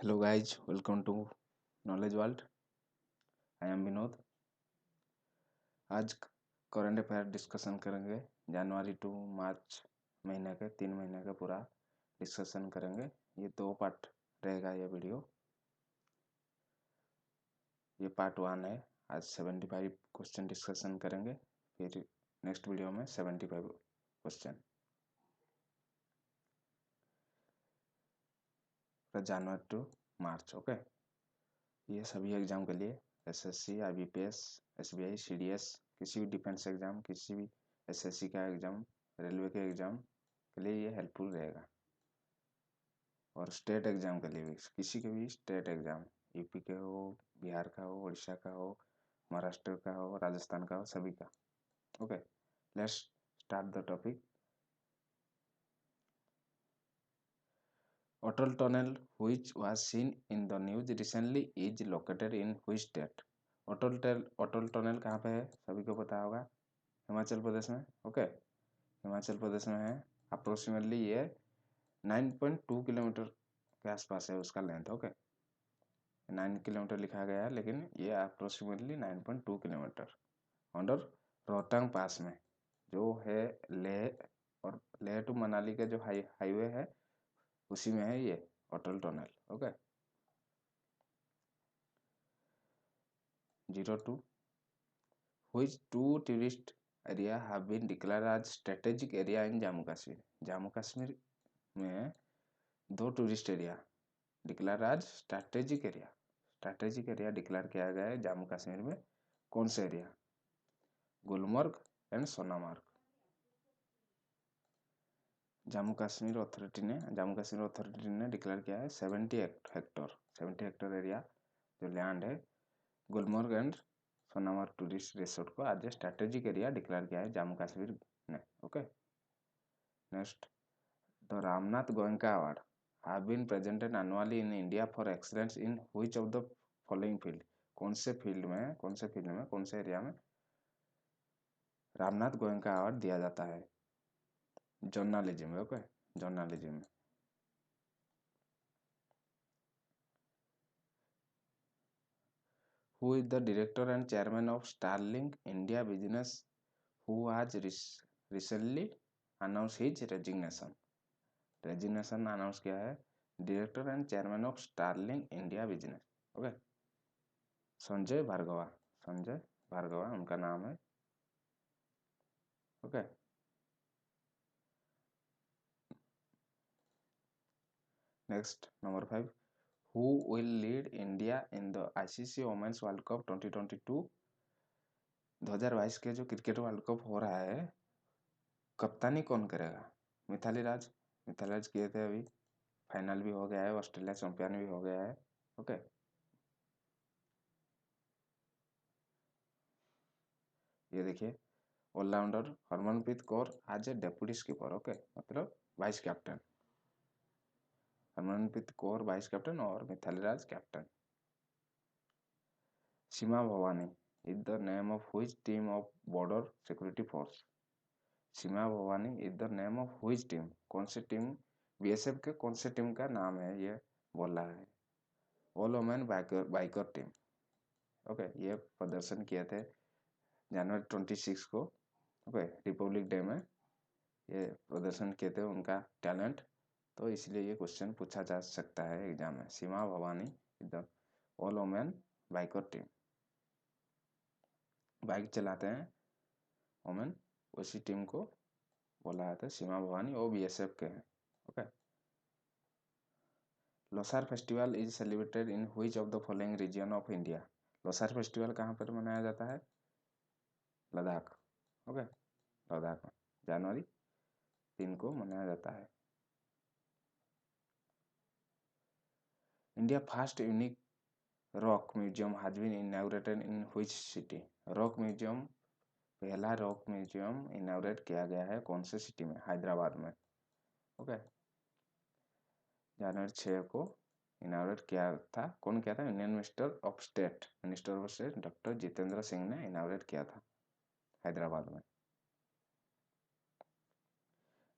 Hello guys, welcome to knowledge world. I am Vinod. आज current affair discussion करेंगे। जनवरी to मार्च महीने के 3 महीने का पूरा डिस्कशन करेंगे। ये 2 पार्ट रहेगा ये वीडियो। ये पार्ट 1 है। आज 75 क्वेश्चन डिस्कशन करेंगे, फिर नेक्स्ट वीडियो में 75 question January to March. Okay, ये सभी एग्जाम के लिए एसएससी, आईबीपीएस, एसबीआई, सीडीएस, किसी भी डिफेंस एग्जाम, किसी भी एसएससी का एग्जाम, रेलवे के एग्जाम के लिए ये हेल्पफुल रहेगा। और स्टेट एग्जाम के लिए भी, किसी के भी स्टेट एग्जाम, यूपी के हो, बिहार का हो, उड़ीसा का हो, महाराष्ट्र का हो, राजस्थान का हो, सभी का। Okay, let's start the topic. Ottal Tunnel, which was seen in the news recently, is located in which state? Ottal Tunnel कहाँ पे है? सभी को पता होगा, हिमाचल प्रदेश में। ओके, हिमाचल प्रदेश में है। अप्रोक्सीमेटली ये 9.2 किलोमीटर के आसपास है उसका लेंथ। ओके, 9 किलोमीटर लिखा गया है, लेकिन ये अप्रोक्सीमेटली 9.2 किलोमीटर अंडर रोहतांग पास में जो है। लेह और लेह टू मनाली का जो हाईवे है, उसी में है ये अटल tunnel. Okay, 02 which two tourist area have been declared as strategic area in Jammu Kashmir? Jammu Kashmir में 2 tourist area declare as strategic area declare किया गया है जम्मू कश्मीर में। कौन सा area? Gulmarg and Sonamarg. Jammu Kashmir authority ने डिक्लेयर किया है 70 हेक्टर एरिया जो लैंड है, Gulmarg and Sonamarg tourist resort को आज स्ट्रैटेजिक एरिया डिक्लेयर किया है जम्मू कश्मीर ने। Okay, next, the Ramnath Goenka award have been presented annually in India for excellence in which of the following field? कौन से एरिया में रामनाथ गोयनका अवार्ड दिया जाता है? जर्नलिज्म में। ओके, जर्नलिज्म में। Who is the director and chairman of Starlink India Business who has recently announced his resignation? Resignation announce किया है director and chairman of Starlink India business. Okay, Sanjay Bhargava उनका नाम है। Okay, next, number 5, who will lead India in the ICC women's world cup 2022? 2022 के जो cricket world cup हो रहा है, कप्तानी कौन करेगा? मिथाली राज किए थे, अभी फाइनल भी हो गया है, ऑस्ट्रेलिया चैंपियन भी हो गया है। ओके, ये देखिए, ऑलराउंडर हरमनप्रीत कौर आज ए डेप्यूटी स्कीपर। ओके, मतलब vice captain. Harmanpreet Kaur vice captain और Mithali Raj captain. Seema Bhavani is the name of which team of border security force? Seema Bhavani is the name of which team, कौन सी टीम, बीएसएफ के कौन सी टीम का नाम है ये बोल रहा है? All women biker team. Okay, ये प्रदर्शन किए थे जनवरी 26 को। ओके, रिपब्लिक डे में ये प्रदर्शन किए थे उनका टैलेंट, तो इसलिए ये क्वेश्चन पूछा जा सकता है एग्जाम में। Seema Bhavani the all women biker team, bike चलाते हैं वुमेन, उसी टीम को बोला जाता है सीमा भवानी, वो बीएसएफ के हैं। Okay, Losar festival is celebrated in which of the following region of India? Losar festival कहाँ पर मनाया जाता है? लद्दाख। ओके, लद्दाख में जनवरी 3 को मनाया जाता है। India first unique rock museum has been inaugurated in which city? पहला रॉक म्यूजियम इनॉग्रेट किया गया है कौन से सिटी में? हैदराबाद में। ओके, जनवरी 6 को इनॉग्रेट किया था। कौन किया था? Indian minister of state doctor Jitendra Singh ने इनॉग्रेट किया था हैदराबाद में।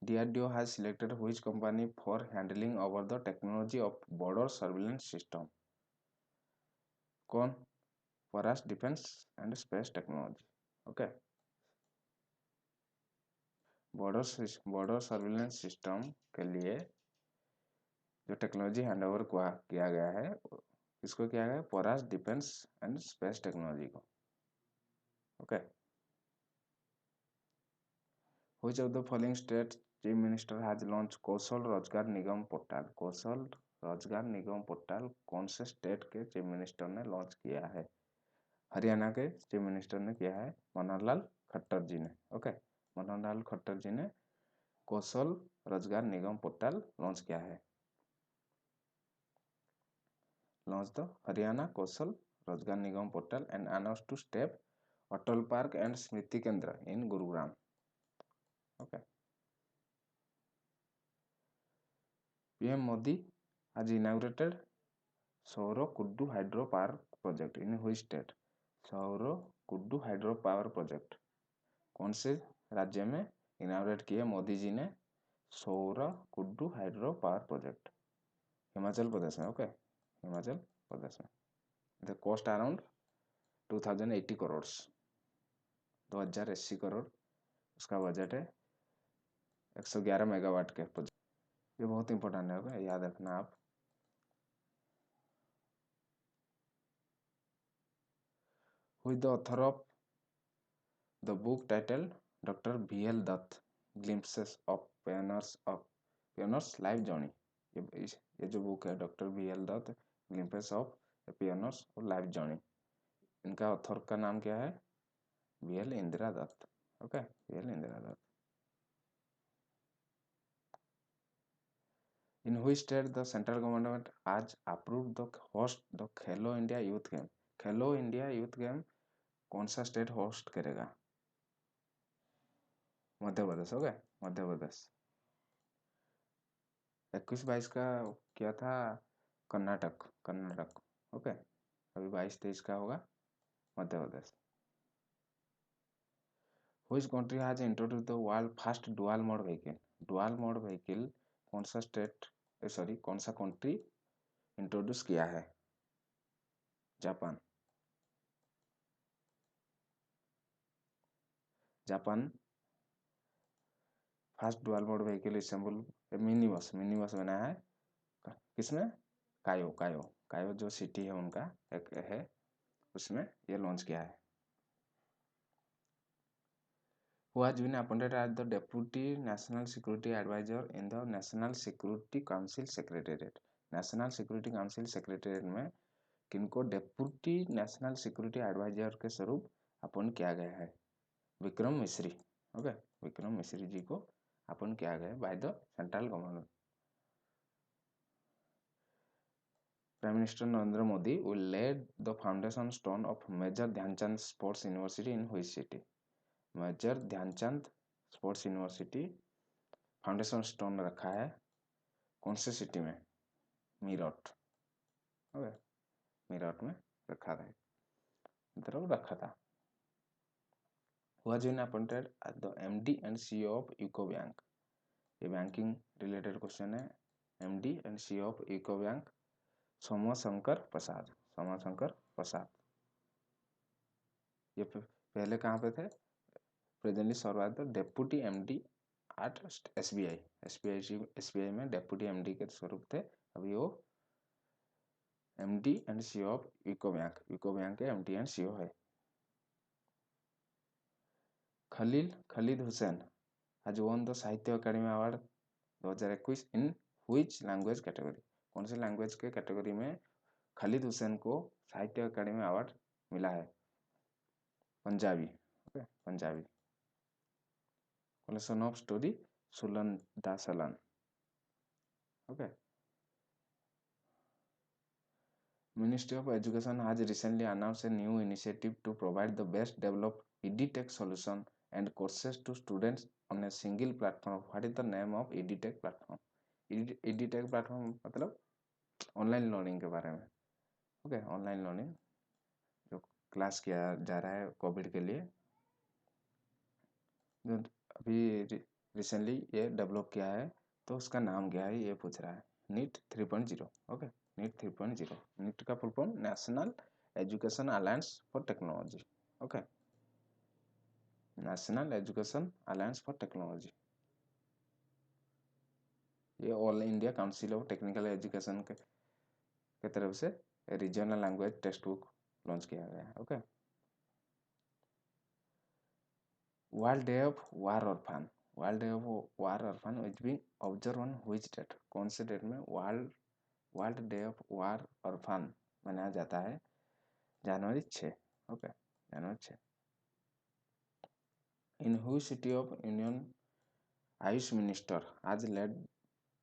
DRDO has selected which company for handling over the technology of border surveillance system? कौन? Paras Defense and Space Technology. Okay. Border surveillance system के लिए जो टेक्नोलॉजी हैंडओवर किया गया है इसको किया गया है Paras defence and space technology को. Okay. Which of the following state chief minister has launch Kaushal Rozgar Nigam portal? Kaushal Rozgar Nigam portal कौन से स्टेट के चीफ मिनिस्टर ने लॉन्च किया है? हरियाणा के चीफ मिनिस्टर ने किया है, मनोहर लाल खट्टर जी ने. ओके. मनोहर लाल खट्टर जी ने कौशल रोजगार निगम पोर्टल लॉन्च किया है. Launch the Haryana Kaushal Rozgar Nigam portal and announce to step Atal park and Smriti Kendra in Gurugram. Okay. PM Modi has inaugurated Sawra Kuddu hydro power project in which state? Sawra Kuddu hydro power project कौन से राज्य में इनाग्रेट किए मोदी जी ने Sawra Kuddu hydro power project? Himachal Pradesh में. ओके. हिमाचल प्रदेश में. The cost around 2080 crore 2080 crore उसका budget है. 111 मेगावाट के प्रोजेक्ट. ये बहुत इंपॉर्टेंट है. ओके. याद रखना आप. Who is the author of the book title doctor VL Datt glimpses of pioneers life journey? ये जो बुक है doctor VL Datt glimpses of pioneers life journey, इनका ऑथर का नाम क्या है? VL Indira Datt. Okay. VL Indira Datt. In which state the central government has approved the host the Khelo India youth game? Khelo India youth game कौन सा state host करेगा? Madhya Pradesh. Okay. Madhya Pradesh. 21-22 का क्या था? कर्नाटक. ओके. अभी 22-23 का होगा Madhya Pradesh. Which country has introduced the world first dual mode vehicle? Dual mode vehicle कौन सा स्टेट कौन सा कंट्री इंट्रोड्यूस किया है? Japan. Japan first dual mode vehicle assemble mini bus बनाया है. किसमें? कायो जो सिटी है उनका एक है, उसमें ये लॉन्च किया है. Who has been appointed as the Deputy National Security Advisor in the National Security Council Secretariat? National security council secretariat में किनको डेप्यूटी नेशनल सिक्योरिटी एडवाइजर के स्वरूप अपॉइंट किया गया है? विक्रम मिश्री. ओके. विक्रम मिश्री जी को अपॉइंट किया गया है by the central government. Prime Minister Narendra Modi will lay the foundation stone of Major Dhyanchand Sports University in which city? Major Dhyanchand sports university foundation stone रखा है कौन से सिटी में? मीरठ. ओके. मीरठ में रखा था. was been appointed as the MD and CEO of UCO bank? ये banking related question है. MD and CEO of UCO bank Somashankar Prasad. ये पहले कहाँ पे थे? Presently serve as the deputy MD at SBI में डेप्यूटी MD के स्वरूप थे. अभी वो MD and CEO of UCO bank के MD एंड CEO है. Khalid Hussain has won the Sahitya Akademi award 2021 in which language category? कौन से लैंग्वेज के कैटेगरी में खलीद हुसैन को साहित्य अकादमी अवार्ड मिला है? Punjabi. Okay. Punjabi. Collection of story Sulan Da Salan. Okay. Ministry of Education has recently announced a new initiative to provide the best developed EdTech solution and courses to students on a single platform. What is the name of EdTech platform? EdTech platform मतलब online learning के बारे में. Okay. Online learning जो class किया जा रहा है Covid के लिए, जो अभी रिसेंटली ये डेवलप किया है, तो उसका नाम क्या है ये पूछ रहा है। नीट 3.0। ओके, नीट 3.0, नीट का full form national education alliance for technology. Okay, national education alliance for technology, ये all India council of technical education के तरफ से regional language text book launch किया गया है। Okay, world day of war orphan, world day of war orphan is being observe on which date, कौन से date में world world day of war orphan मनाया जाता है? जनवरी 6। ओके, जनवरी 6। In which city of union AYUSH minister as laid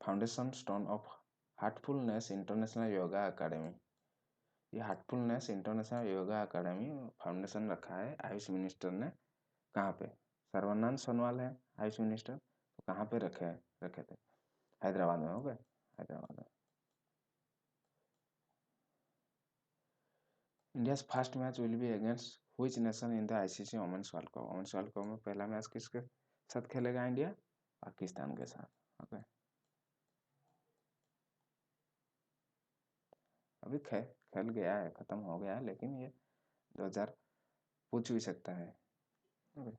foundation stone of heartfulness international yoga academy, ये heartfulness international yoga academy foundation रखा है आयुष मिनिस्टर ने। कहाँ पे? सर्वानंद सोनोवाल है आयुष मिनिस्टर, तो कहाँ पे रखे थे? हैदराबाद में। ओके, हैदराबाद में। India's first match will be against which nation in the ICC women's world cup, women's world cup में पहला मैच किसके साथ खेलेगा इंडिया? पाकिस्तान के साथ। ओके, अभी खेल गया है, खत्म हो गया है, लेकिन ये 2000 पूछ भी सकता है। Okay,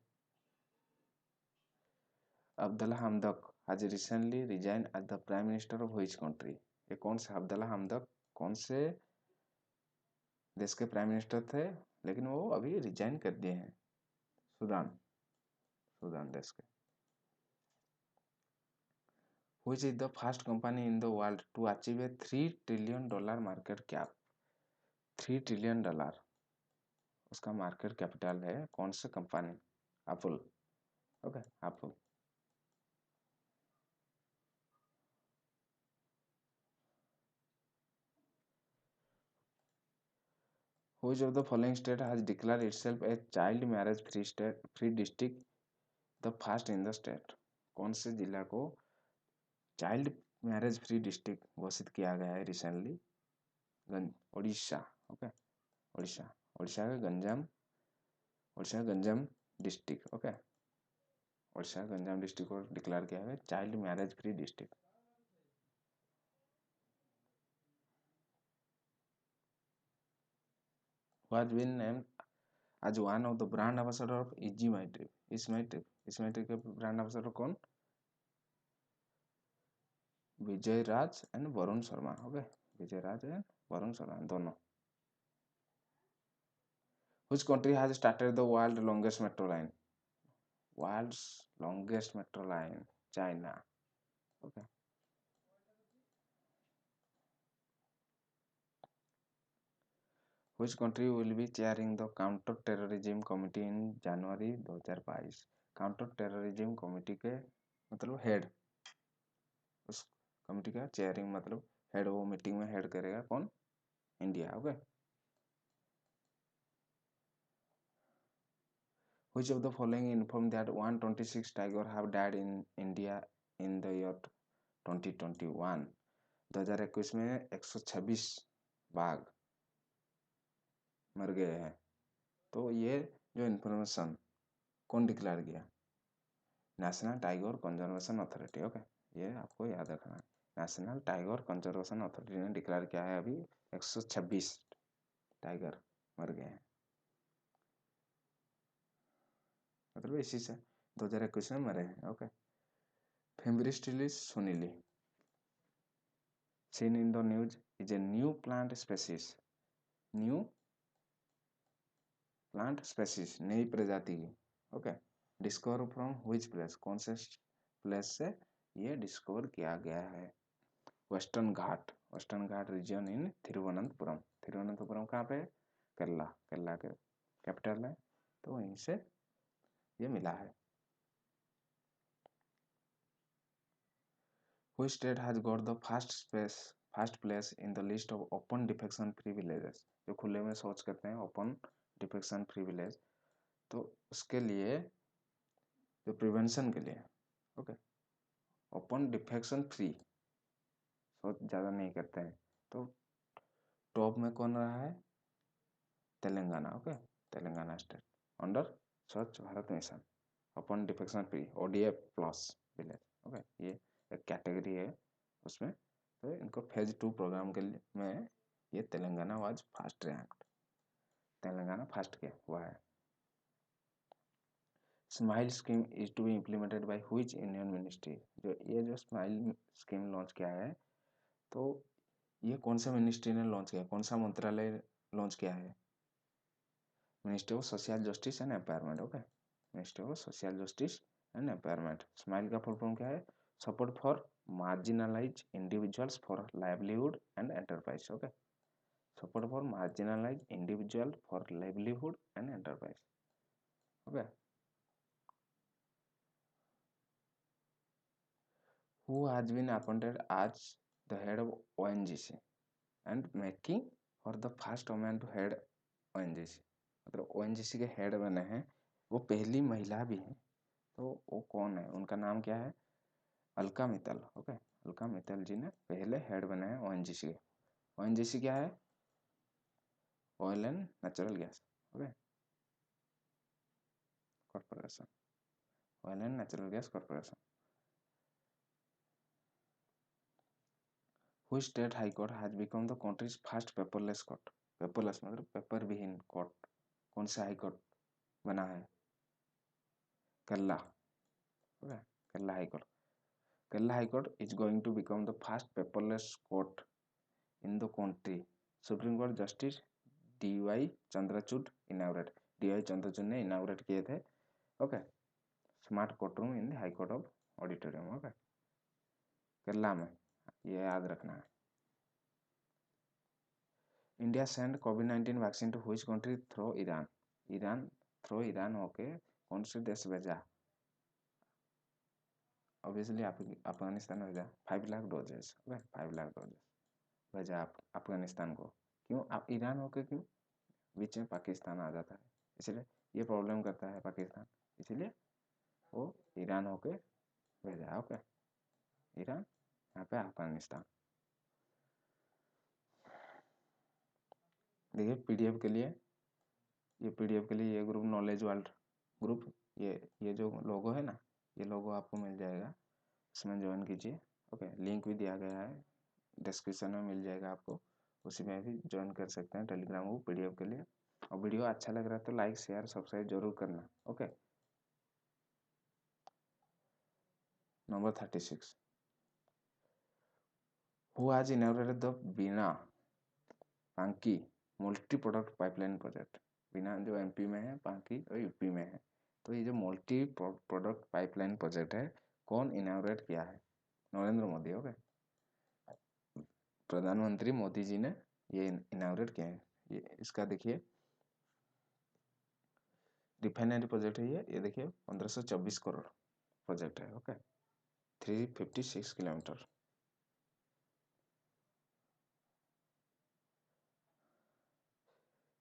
Abdalla Hamdok has recently resigned as the prime minister of which country, ये कौन से अब्दुल्ला हमदक कौन से देश के प्राइम मिनिस्टर थे, लेकिन वो अभी रिजाइन कर दिए हैं? सूडान, सूडान देश के। Which is the first company in the world to achieve a $3 trillion market cap, $3 trillion उसका मार्केट कैपिटल है, कौन सा company? Apple. Okay, Apple. Which of the following state has declared itself a child marriage free state, free district, the first in the state, कौन से जिला को child marriage free district घोषित किया गया है रिसेंटली? उड़ीसा। ओके, उड़ीसा, उड़ीसा का Ganjam, Orissa Ganjam district. Okay, Orissa Ganjam district को डिक्लेयर किया है child marriage free district. was been named as one of the brand ambassador of EaseMyTrip, EaseMyTrip, EaseMyTrip के brand ambassador कौन? Vijay Raaz and Varun Sharma. Okay, Vijay Raaz and Varun Sharma दोनों। Which country has started the world longest metro line, world's longest metro line? China। Okay, which country will be chairing the counter terrorism committee in January 2022? Counter terrorism committee के मतलब head, उस committee का chairing मतलब head, वो meeting में head करेगा कौन? India. Okay, which of the following inform that 126 tiger have died in India in the year 2021? 2021 में 126 बाघ मर गए हैं, तो ये जो इन्फॉर्मेशन कौन डिक्लेयर किया? National tiger conservation authority. Okay, ये आपको याद रखना है, नेशनल टाइगर कंजर्वेशन अथॉरिटी ने डिक्लेयर किया है अभी 126 टाइगर मर गए हैं, मतलब इसी से 2021 में मरे हैं। ओके, फेम्ब्रिस्टिलिस सुनीली seen in the news is a new plant species, new plant species, नई प्रजाति की। Okay, discover from which place, कौन से प्लेस से ये डिस्कवर किया गया है? वेस्टर्न घाट, वेस्टर्न घाट रीजन इन थिरुवनंतपुरम, थिरुवनंतपुरम कहाँ पे? केरला, केरला के कैपिटल है, तो वहीं से ये मिला है। Which state has got the first place in the list of open defecation free villages, जो खुले में शौच करते हैं, ओपन डिफेक्शन फ्री विलेज, तो उसके लिए जो प्रिवेंशन के लिए, ओके, ओपन डिफेक्शन फ्री शौच ज़्यादा नहीं करते हैं, तो टॉप में कौन रहा है? Telangana. Okay, Telangana state under Swachh Bharat mission. Open defecation free ODF plus village. Okay, ये एक कैटेगरी है उसमें। तो इनको फेज 2 प्रोग्राम के लिए में ये Telangana was fast ranked, Telangana first के हुआ है। Smile scheme is to be implemented by which union ministry? जो स्माइल स्कीम लॉन्च किया है, तो ये कौन सा मिनिस्ट्री ने लॉन्च किया, कौन सा मंत्रालय लॉन्च किया है? Ministry of social justice and empowerment. Okay, ministry of social justice and empowerment. Smile का फुल फॉर्म क्या है? Support for marginalise individuals for livelihood and enterprise. Okay, support for marginalise individual for livelihood and enterprise. Okay, who has been appointed as the head of ONGC and making for the first woman to head ONGC? मतलब ONGC के head बने हैं, वो पहली महिला भी हैं, तो वो कौन है, उनका नाम क्या है? अलका मित्तल। ओके, अलका मित्तल जी ने पहले हेड बने हैं ONGC के। ONGC क्या है? Oil and natural gas. Okay, corporation, oil and natural gas corporation. Which state high court has become the country's first paperless court? Paperless मतलब पेपर विहीन कोर्ट। कौन सा हाई कोर्ट बना है? Kerala. Kerala high court. Kerala High Court is going to become the first paperless court in the country. Supreme Court Justice D.Y. Chandrachud inaugurated. D.Y. Chandrachud ने inaugurate किए थे। Okay, smart court room in the high court of auditorium. Okay, Kerala में, ये याद रखना है। India send कोविड-19 vaccine to which country through Iran? Iran through Iran होके कौन से देश भेजा? ऑब्वियसली अफगानिस्तान भेजा। 5 lakh doses. Okay, 5 lakh doses भेजा आप अफगानिस्तान को। क्यों आप ईरान होके, क्यों? बीच में पाकिस्तान आ जाता है, इसलिए ये प्रॉब्लम करता है पाकिस्तान, इसीलिए वो ईरान होके भेजा। ओके, ईरान, यहाँ पे अफगानिस्तान। देखिए पीडीएफ के लिए, ये पीडीएफ के लिए ये ग्रुप नॉलेज वर्ल्ड ग्रुप, ये जो लोगो है ना, ये लोगो आपको मिल जाएगा, इसमें ज्वाइन कीजिए। ओके, लिंक भी दिया गया है, डिस्क्रिप्शन में मिल जाएगा आपको, उसी में भी ज्वाइन कर सकते हैं टेलीग्राम ग्रुप पीडीएफ के लिए। और वीडियो अच्छा लग रहा है तो लाइक शेयर सब्सक्राइब जरूर करना। Okay, number 36, who has inaugurated the Bina Panki multi product pipeline project? Bina जो एमपी में है, पांकी और यूपी में है। तो ये जो मल्टी प्रोडक्ट पाइपलाइन प्रोजेक्ट है, कौन इनॉग्रेट किया है? नरेंद्र मोदी। ओके, प्रधानमंत्री मोदी जी ने ये इनॉग्रेट किया है। ये इसका देखिए रिफाइनरी प्रोजेक्ट है, ये देखिए 1524 करोड़ प्रोजेक्ट है। Okay, 356 kilometre.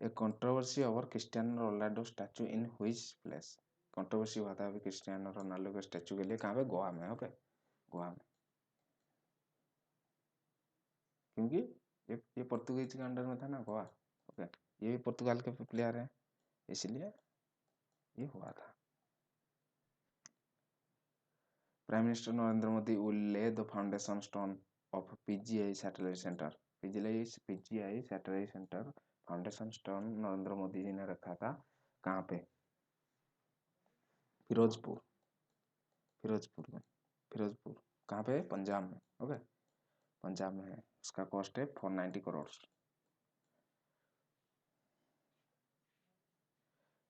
एक controversy over Cristiano Ronaldo statue in which place? Controversy हुआ था अभी क्रिस्टियानो रोनाल्डो के स्टैचू के लिए, कहाँ पे? गोवा में। ओके, गोवा में, क्योंकि ये पुर्तगाल के अंडर में था ना गोवा। ओके, ये भी पुर्तगाल के प्लेयर हैं, इसलिए ये हुआ था। Prime minister Narendra Modi will lay the foundation stone of PGI satellite centre. PGI satellite centre foundation stone Narendra Modi ji ने रखा था, कहाँ पे? फिरोजपुर, फिरोजपुर में, फिरोजपुर कहाँ पे? पंजाब में। ओके, पंजाब में है, उसका कॉस्ट है 490 crore.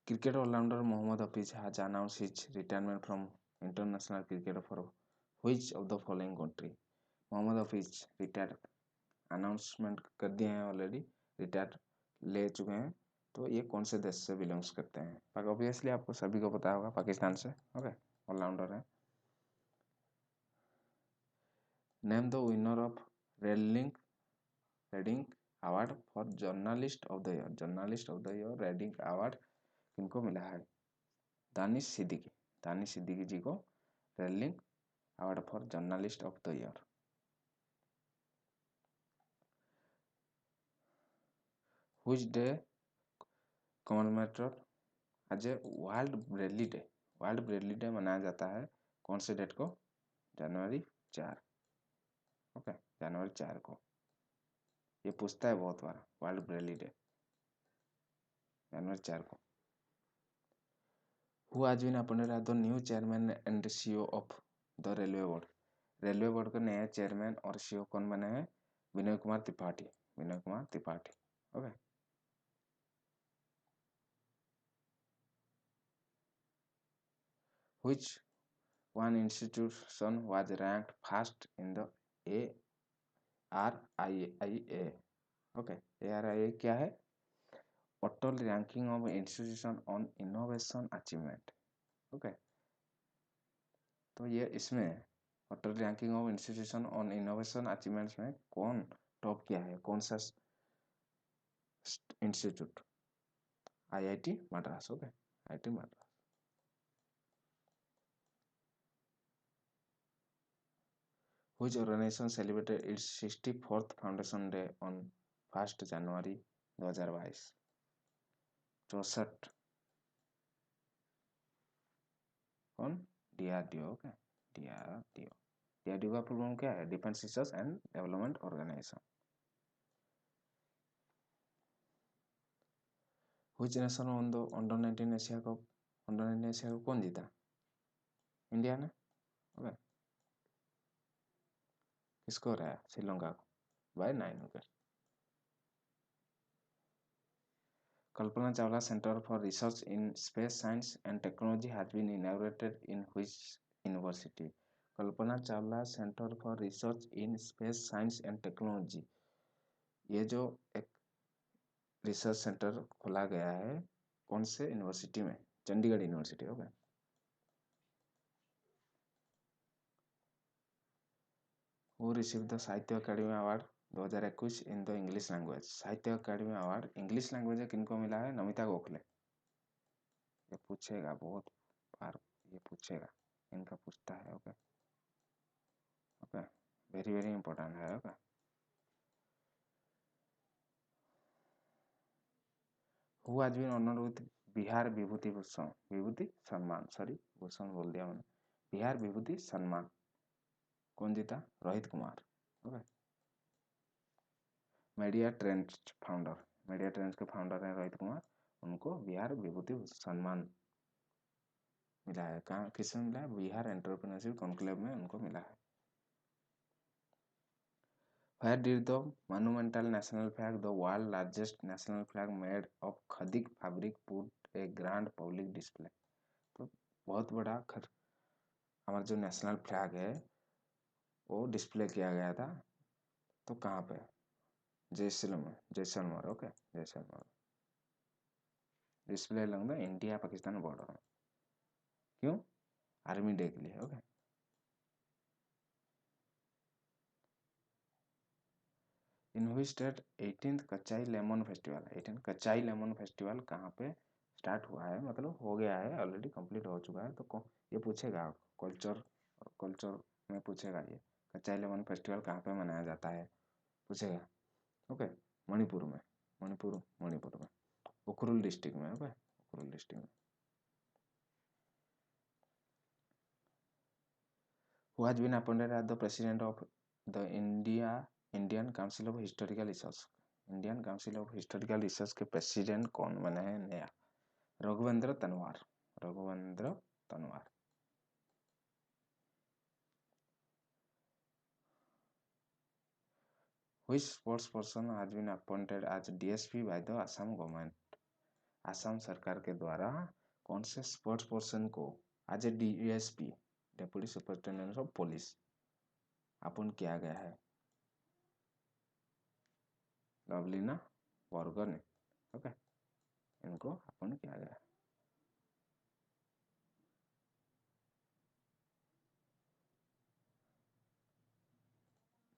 Cricket allrounder Mohammad Hafeez has announced his retirement from international cricket for which of the following country? Mohammad Hafeez retire announcement कर दिए हैं ऑलरेडी, रिटायर ले चुके हैं। तो ये कौन से देश से बिलोंग्स करते हैं? ऑब्वियसली आपको सभी को पता होगा, पाकिस्तान से। ओके, ऑलराउंडर है। Name the winner of RedInk award for journalist of the year. Journalist of the year RedInk award किनको मिला है? दानिश सिद्दीकी, दानिश सिद्दीकी जी को RedInk award for journalist of the year. Which day commemorated as a world Braille day? World Braille day मनाया जाता है कौन से date को? जनवरी 4। ओके, जनवरी 4 को। ये पूछता है बहुत बार, वर्ल्ड ब्रेली डे जनवरी 4 को। Who has been appointed as the new chairman and CEO of the railway board? Railway board के नए चेयरमैन और सीईओ कौन बने हैं? Vinay Kumar Tripathi. Vinay Kumar Tripathi. Okay, which one institution was ranked first in the ARIIA? Okay, ARIIA क्या है? Total ranking of institution on innovation achievement. Okay, तो ये इसमें total ranking of institution on innovation achievements में कौन टॉप किया है? कौन सा institute? IIT Madras. Okay, IIT Madras. Which organization celebrated its 64th Foundation Day on 1st January 2022? 64। कौन? DRDO। Okay, DRDO। DRDO का फुल फॉर्म क्या है? Defence research and development organisation. Which nation won the under 19 Asia cup? Under 19 Asia cup कौन जीता? India ने। Okay, किसको हराया? श्रीलंका को by 9 wicket. Kalpana Chawla Center for Research in Space Science and Technology has been inaugurated in which university? Kalpana Chawla centre for research in space science and technology, ये जो एक research centre खोला गया है कौन से यूनिवर्सिटी में? Chandigarh university. Okay, who receive the Sahitya Akademi award 2021 in the English language? Sahitya Akademi award English language में किनको मिला है? नमिता गोखले। ये पूछेगा बहुत बार, ये पूछेगा, इनका पूछता है। Okay okay, very very important है। Okay, who has been honoured with Bihar Vibhuti Bhushan? Vibhuti Samman, sorry Bhushan बोल दिया मैंने। बिहार विभूति सम्मान कौन जीता? Rohit Kumar. Okay, media trends founder, media trends के फाउंडर हैं रोहित कुमार, उनको बिहार विभूति सम्मान मिला है। कहाँ, किसमें मिला है? बिहार एंटरप्रेन्योरशिप कॉन्क्लेव में उनको मिला है। Where did the monumental national flag, the world largest national flag made of खदिक fabric, put a grand public display? तो बहुत बड़ा हमारा जो नेशनल फ्लैग है वो डिस्प्ले किया गया था, तो कहाँ पे? जैसलमेर। जैसलमेर। ओके, जैसलमेर। डिस्प्ले लंग इंडिया पाकिस्तान बॉर्डर में। क्यों? आर्मी डे के लिए। Okay, in which state 18th Kachai lemon festival? 18th Kachai lemon festival कहाँ पे स्टार्ट हुआ है? मतलब हो गया है, ऑलरेडी कंप्लीट हो चुका है। तो ये पूछेगा कल्चर, कल्चर में पूछेगा ये कच्चाई लेमन फेस्टिवल कहाँ पे मनाया जाता है, पूछेगा। ओके, मणिपुर में। मणिपुर में उखरुल डिस्ट्रिक्ट में। ओके, उखरुल डिस्ट्रिक्ट में। Who has been appointed as the president of the Indian Council of Historical Research? Indian council of historical research के प्रेसिडेंट कौन बने हैं नया? Raghuvendra Tanwar. Raghuvendra Tanwar. Which sports person has been appointed as DSP by the Assam government? Assam सरकार के द्वारा कौन से स्पोर्ट्स पर्सन को as a DSP, deputy superintendent of police, appoint किया गया है? लवलीना बरगोहाई। ओके, इनको अपॉइंट किया गया है।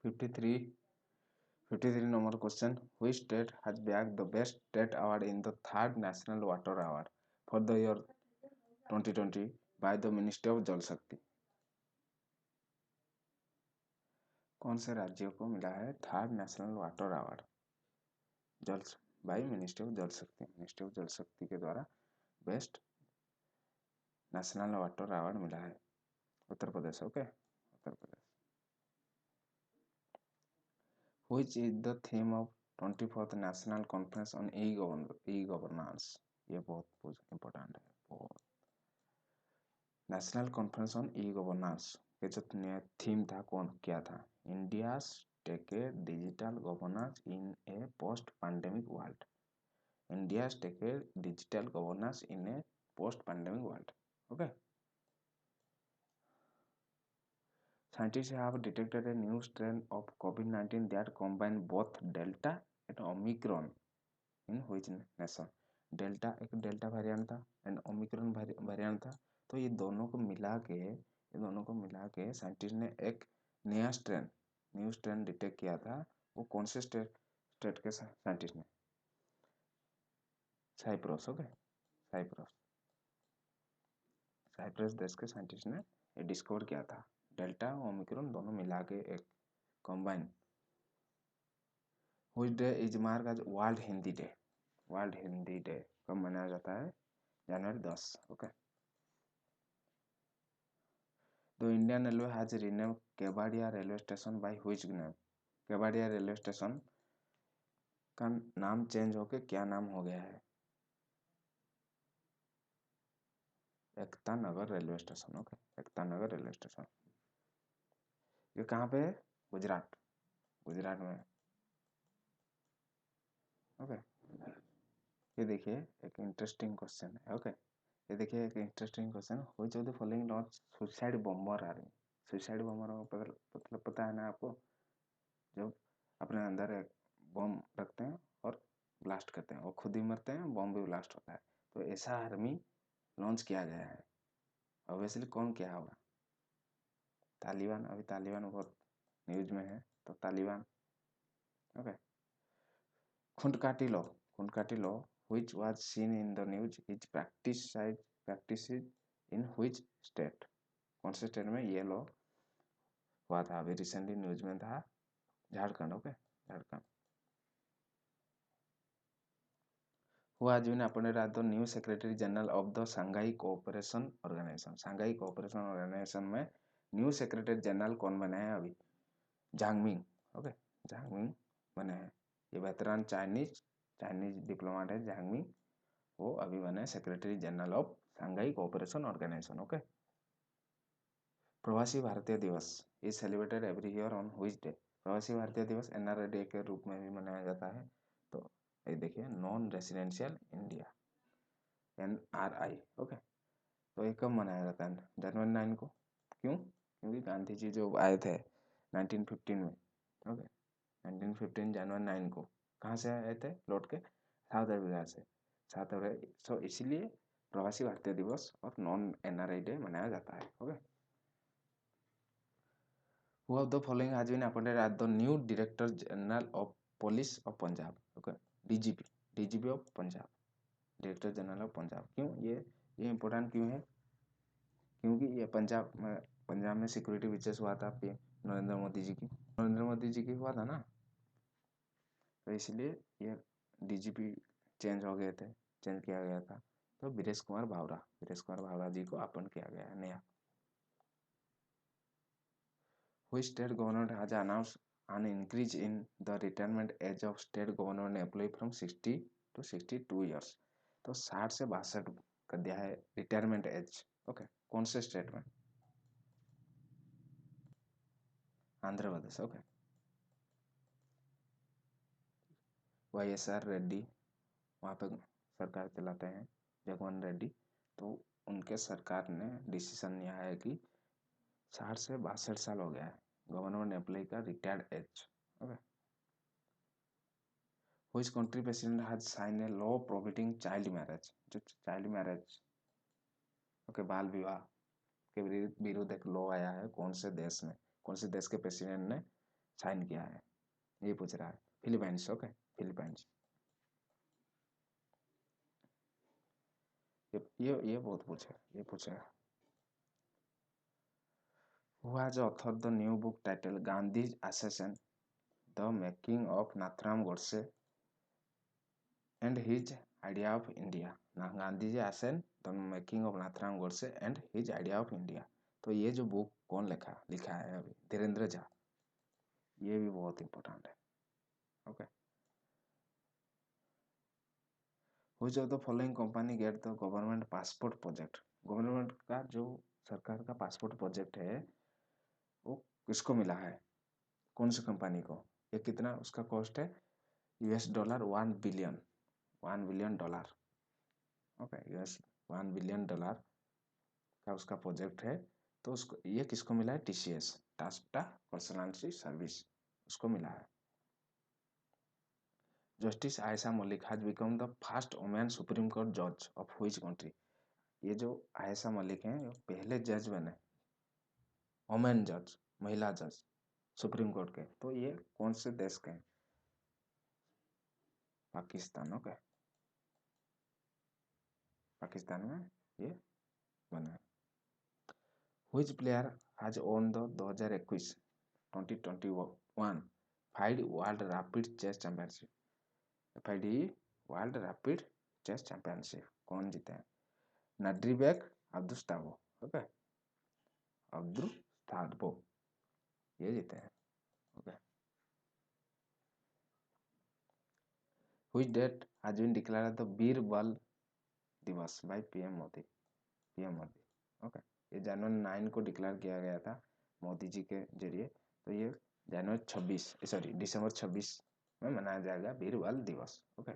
53 number question. Which state has bagged the best state award in the 3rd National Water Award for the year 2020 by the Ministry of Jal Shakti? कौन से राज्यों को मिला है 3rd नेशनल वाटर अवार्ड? जल बाय मिनिस्ट्री ऑफ जल शक्ति। Ministry of जल शक्ति के द्वारा बेस्ट नेशनल वाटर अवार्ड मिला है, Uttar Pradesh. Okay, Uttar Pradesh. Which is the theme of 24th national conference on e governance? ये बहुत इंपॉर्टेंट है, बहुत। National conference on e governance के जो थीम था, क्या था? India tech a digital governance in a post pandemic world. India tech a digital governance in a post pandemic world. Okay. Scientists have detected a new strain of COVID-19 that combine both Delta and Omicron in which nation? Delta, एक delta variant था and Omicron variant था। तो ये दोनों को मिला के scientist ने एक न्यू स्ट्रेन डिटेक्ट किया था। वो कौन से स्टेट के साइंटिस्ट ने? साइप्रस। ओके, साइप्रस देश के साइंटिस्ट ने ये डिस्कवर किया था। डेल्टा और ओमिक्रॉन दोनों मिला के एक combine. Which day is mark as world Hindi day? World Hindi day कब मनाया जाता है? जनवरी 10। Okay. The Indian railway has rename Kevadia railway station by which name? Kevadia railway station का नाम चेंज होके क्या नाम हो गया है? Ekta Nagar railway station. Okay, Ekta Nagar railway station. ये कहाँ पे है? गुजरात, गुजरात में। ओके, ये देखिए एक इंटरेस्टिंग क्वेश्चन है। ओके, ये देखिए एक interesting question. Which of the following not suicide bomber are? Suicide bomber मतलब पता है ना आपको? जब अपने अंदर एक बॉम्ब रखते हैं और ब्लास्ट करते हैं, वो खुद ही मरते हैं, बॉम्ब भी ब्लास्ट होता है। तो ऐसा आर्मी लॉन्च किया गया है। ऑब्वियसली कौन किया होगा? तालिबान। अभी तालिबान बहुत न्यूज में है, तो Taliban. Okay. Khuntkatti law which was seen in the news is practiced in which state? कौन से स्टेट में ये लॉ हुआ था? अभी रिसेंटली न्यूज में था, Jharkhand. Okay, Jharkhand. Who has been appointed as the new Secretary General of the Shanghai Cooperation Organization? Shanghai Cooperation Organization में न्यू सेक्रेटरी जनरल कौन बने हैं अभी? झांगमिंग। ओके, झांगमिंग बने हैं। ये वेतरान चाइनीज डिप्लोमेट है झांगमिंग। वो अभी बने secretary general of Shanghai cooperation organisation. Okay. Pravasi Bharatiya Divas is celebrated every year on which day? Pravasi Bharatiya दिवस एनआरआई डे के रूप में भी मनाया जाता है। तो ये देखिए, non residential India, NRI. Okay. तो ये कब मनाया जाता है? जनवरी 9 को। क्यों? क्योंकि गांधी जी जो आए थे 1915 में। ओके, 1915 जनवरी 9 को कहाँ से आए थे लौट के? साउथ अफ्रीका से। South Africa. सो इसीलिए प्रवासी भारतीय दिवस और नॉन एनआरआई डे मनाया जाता है। Okay. Who of the following has been appointed as the new Director General of Police of Punjab? Okay, DGP of Punjab, director general of Punjab. क्यों ये important क्यों है? क्योंकि ये पंजाब में सिक्योरिटी विचेस हुआ था आपके नरेंद्र मोदी जी की हुआ था ना, तो इसलिए ये डीजीपी चेंज किया गया था। तो वीरेश कुमार भावरा जी को अपॉइंट किया गया है नया। Which state government has announced an increase in the retirement age of state government employee from 60 to 62 years? तो 60 से 62 कर दिया है रिटायरमेंट एज। ओके, कौन से स्टेट में? आंध्र प्रदेश। ओके। YSR रेड्डी वहाँ पे सरकार चलाते हैं, जगनमोहन रेड्डी। तो उनके सरकार ने डिसीजन लिया है कि 60 से 62 साल हो गया है गवर्नमेंट एम्प्लॉय का retired age. Okay. Which country president has signed a law prohibiting child marriage? जो चाइल्ड मैरिज, ओके, बाल विवाह के विरुद्ध एक लॉ आया है, कौन से देश के प्रेसिडेंट ने साइन किया है? ये पूछ रहा है। फिलीपाइंस। Okay, Philippines. ये बहुत पूछे। Who has authored the new book titled Gandhi's Assassin: The Making of Nathuram Godse and his idea of India. ना गांधी जी आसन the making of Nathuram Godse and his idea of India. तो ये जो बुक कौन लिखा है अभी, धीरेन्द्र झा। ये भी बहुत इंपॉर्टेंट है। Okay, which of the following company get the government passport project. Government का जो सरकार का पासपोर्ट प्रोजेक्ट है वो किसको मिला है, कौन सी कंपनी को। ये कितना उसका कॉस्ट है, $1 1 बिलियन, $1 बिलियन। ओके, $1 बिलियन का उसका प्रोजेक्ट है। तो उसको ये किसको मिला है, TCS, टाटा कंसल्टेंसी सर्विस, उसको मिला है। Justice Ayesha Malik has become the first women supreme court जज ऑफ व्हिच कंट्री। ये जो आयशा मलिक हैं पहले जज बने, वुमेन जज, महिला जज सुप्रीम कोर्ट के। तो ये कौन से देश के हैं, पाकिस्तान। ओके, पाकिस्तान में ये बने। Which player has won the 2021 FIDE world rapid chess championship. FIDE world rapid chess championship कौन जीते हैं, नड्रीबेक अब्दुस्तावो। ओके, अब्दुस्तावो ये जीते हैं। Okay, which date has been declared the Veer Baal Diwas bye PM Modi. Okay, ये जनवरी 9 को डिक्लेयर किया गया था मोदी जी के जरिए। तो ये दिसंबर 26 में मनाया जाएगा वीर बल दिवस। Okay,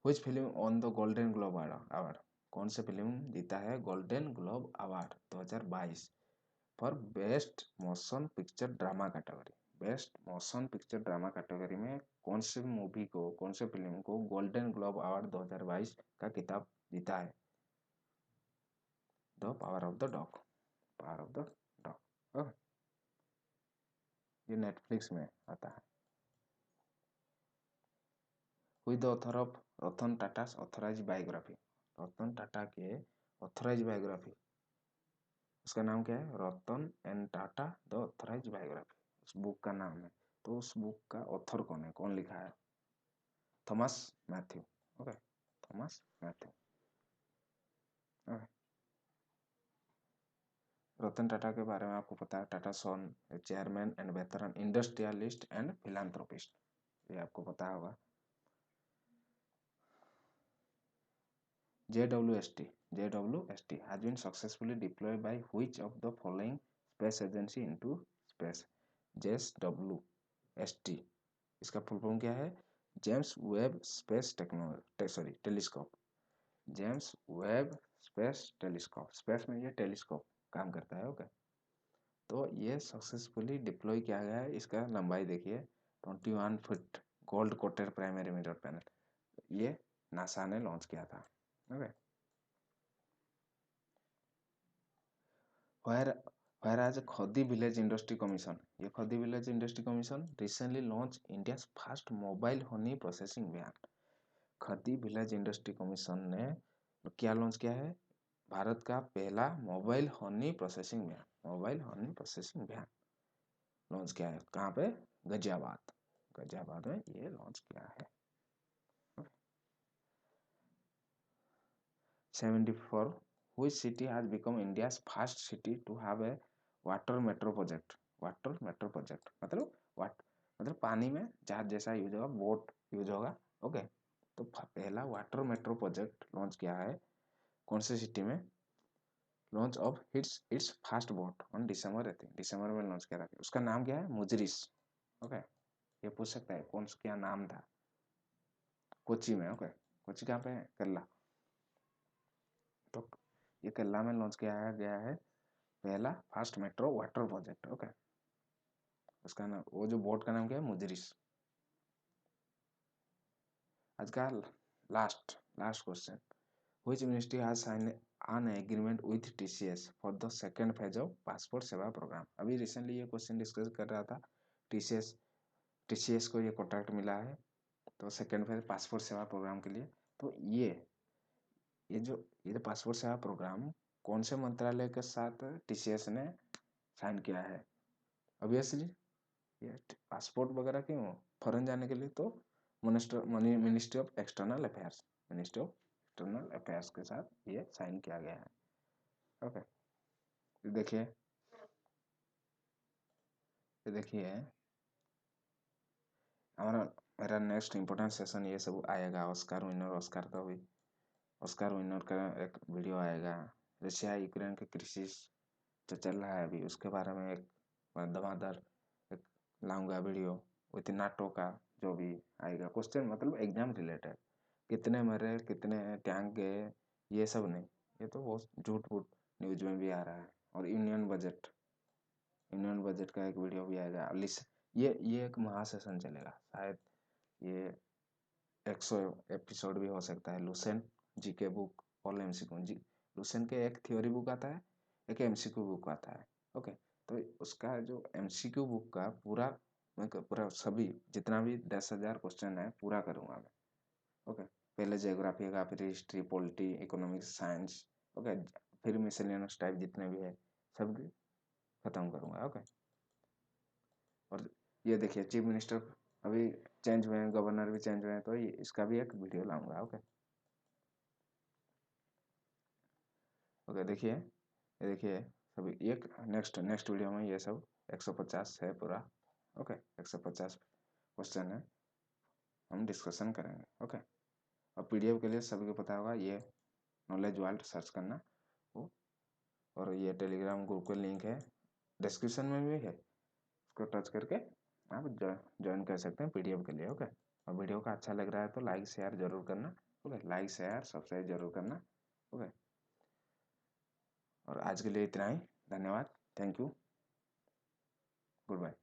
which film on the golden globe award. कौन से फिल्म जीता है golden globe award 2022 for best motion picture drama category. Best motion picture drama category में कौन से मूवी को, कौन से फिल्म को गोल्डन ग्लोब अवार्ड 2022 का खिताब जीता है, the power of the dog. Power of the dog, ये नेटफ्लिक्स में आता है। Who the author of Ratan Tata authorize biography. Ratan Tata के ऑथराइज बायोग्राफी, उसका नाम क्या है, Ratan N Tata the authorize biography, उस बुक का नाम है। तो उस बुक का ऑथर कौन है, कौन लिखा है, थॉमस मैथ्यू। ओके, थॉमस मैथ्यू। ओके, रतन टाटा के बारे में आपको पता है, Tata son chairman and veteran industrialist and philanthropist, ये आपको पता होगा। JWST has been successfully deployed by which of the following space agency into space। JWST इसका फुल फॉर्म क्या है, James Webb space telescope. James Webb space telescope, space में ये telescope काम करता है। ओके, तो ये सक्सेसफुली डिप्लॉय किया गया है। इसका लंबाई देखिए 21 foot, gold coated primary mirror panel, ये नासा ने लॉन्च किया था। Okay, whereas Khadi Village Industry Commission, ये Khadi village industry commission recently launch India first mobile honey processing van. Khadi village industry commission ने क्या लॉन्च किया है, भारत का पहला mobile honey processing van, mobile honey processing van launch किया है। कहाँ पे, गाजियाबाद में ये लॉन्च किया है। 74 which city has become India's first city to have a water metro project. Water metro project मतलब पानी में जहाज जैसा यूज होगा, बोट यूज होगा। ओके, तो पहला वाटर मेट्रो प्रोजेक्ट लॉन्च किया है कौन से सिटी में, launch of its first boat on December में लॉन्च किया था। उसका नाम क्या है, मुजरिस। ओके, ये पूछ सकता है कौन सा क्या नाम था, कोची में। ओके, कोची कहाँ पे है, केरला। तो ये केरला में लॉन्च किया गया है पहला fast metro water project. Okay, उसका नाम, वो जो बोट का नाम क्या है, मुजरिस। आज का last question, which ministry has sign an agreement with TCS for the second phase of passport Seva programme. अभी रिसेंटली ये क्वेश्चन डिस्कस कर रहा था, TCS को ये कॉन्ट्रैक्ट मिला है तो second phase passport Seva programme के लिए। तो ये पासपोर्ट सेवा प्रोग्राम कौन से मंत्रालय के साथ TCS ने साइन किया है, ऑब्वियसली ये पासपोर्ट वगैरह क्यों फॉरेन जाने के लिए तो ministry of external affairs, ministry of external affairs के साथ ये साइन किया गया है। ओके, देखिए हमारा मेरा नेक्स्ट इम्पोर्टेंट सेशन ये सब आएगा। ऑस्कर विनर का एक वीडियो आएगा। रशिया यूक्रेन के क्राइसिस जो चल रहा है अभी, उसके बारे में एक धमाधर एक लाऊंगा वीडियो विथ नाटो का, जो भी आएगा क्वेश्चन, मतलब एग्जाम रिलेटेड। कितने मरे, कितने टैंक गए, ये सब नहीं, ये तो वो झूठ फूट न्यूज में भी आ रहा है। और यूनियन बजट का एक वीडियो भी आएगा। ये एक महासेशन चलेगा शायद, ये 100 एपिसोड भी हो सकता है। लुसेंट जीके बुक और एमसीक्यू जी, लुसेंट के एक थ्योरी बुक आता है, एक एमसीक्यू बुक आता है। ओके, तो उसका जो एमसीक्यू बुक का पूरा सभी जितना भी 10,000 क्वेश्चन है पूरा करूँगा मैं। ओके, पहले ज्योग्राफी का, फिर history, polity, economics, science, okay, फिर मिसलेनियस टाइप जितने भी है सब खत्म करूँगा। ओके, और ये देखिए चीफ मिनिस्टर अभी चेंज हुए हैं, गवर्नर भी चेंज हुए हैं, तो इसका भी एक वीडियो लाऊंगा। ओके ओके, देखिए सभी एक नेक्स्ट वीडियो में ये सब 150 है पूरा। ओके, 150 क्वेश्चन है, हम डिस्कशन करेंगे। ओके, और पीडीएफ के लिए सभी को पता होगा, ये नॉलेज वर्ल्ड सर्च करना वो, और ये टेलीग्राम ग्रुप का लिंक है डिस्क्रिप्शन में भी है, उसको टच करके आप ज्वाइन कर सकते हैं पीडीएफ के लिए। ओके, और वीडियो का अच्छा लग रहा है तो लाइक शेयर जरूर करना। ओके, लाइक शेयर सब्सक्राइब जरूर करना। ओके, और आज के लिए इतना ही। धन्यवाद, थैंक यू, गुड बाय।